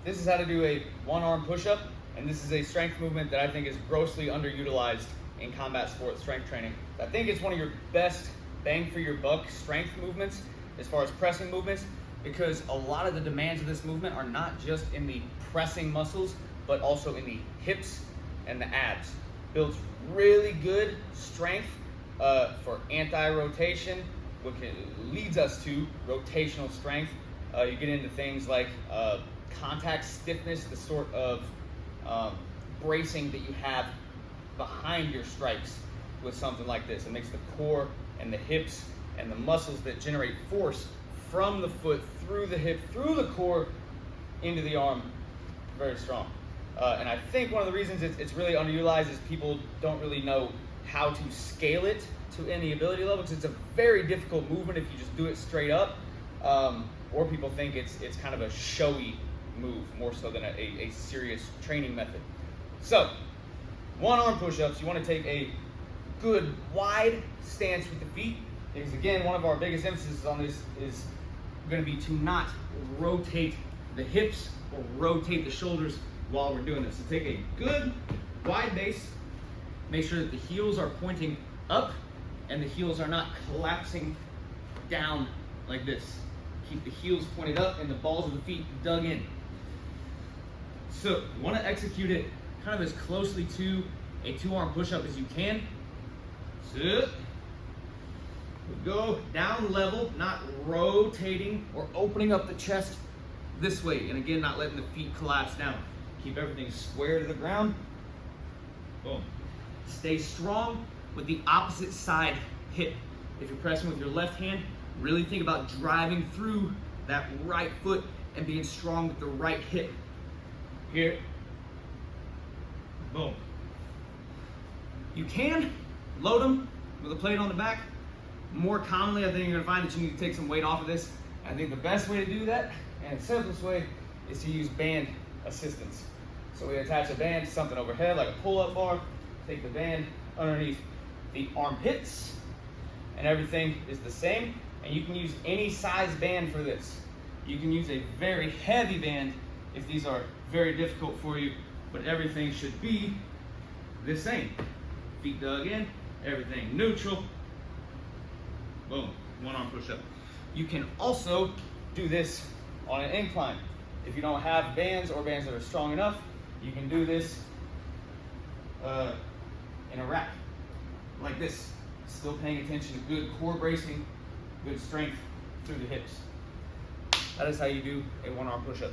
this is how to do a one-arm push-up, and this is a strength movement that I think is grossly underutilized in combat sports strength training. I think it's one of your best bang for your buck strength movements as far as pressing movements, because a lot of the demands of this movement are not just in the pressing muscles, but also in the hips and the abs. Builds really good strength for anti-rotation, which leads us to rotational strength. You get into things like contact stiffness, the sort of bracing that you have behind your strikes with something like this. It makes the core and the hips and the muscles that generate force from the foot through the hip, through the core, into the arm very strong. And I think one of the reasons it's really underutilized is people don't really know how to scale it to any ability level, because it's a very difficult movement if you just do it straight up, or people think it's kind of a showy move more so than a serious training method. So, one-arm push-ups, you want to take a good wide stance with the feet, because again, one of our biggest emphasis on this is going to be to not rotate the hips or rotate the shoulders while we're doing this. So take a good wide base, make sure that the heels are pointing up and the heels are not collapsing down like this. Keep the heels pointed up and the balls of the feet dug in. So you want to execute it kind of as closely to a two-arm push-up as you can. So we go down level, not rotating or opening up the chest this way. And again, not letting the feet collapse down. Keep everything square to the ground. Boom. Stay strong with the opposite side hip. If you're pressing with your left hand, really think about driving through that right foot and being strong with the right hip. Here. Boom. You can load them with a plate on the back. More commonly, I think you're gonna find that you need to take some weight off of this. I think the best way to do that, and the simplest way, is to use band assistance. So we attach a band to something overhead, like a pull-up bar, take the band underneath the armpits, and everything is the same. And you can use any size band for this. You can use a very heavy band if these are very difficult for you, but everything should be the same. Feet dug in, everything neutral. Boom, one-arm push-up. You can also do this on an incline. If you don't have bands or bands that are strong enough, you can do this in a rack, like this. Still paying attention to good core bracing, good strength through the hips. That is how you do a one-arm push-up.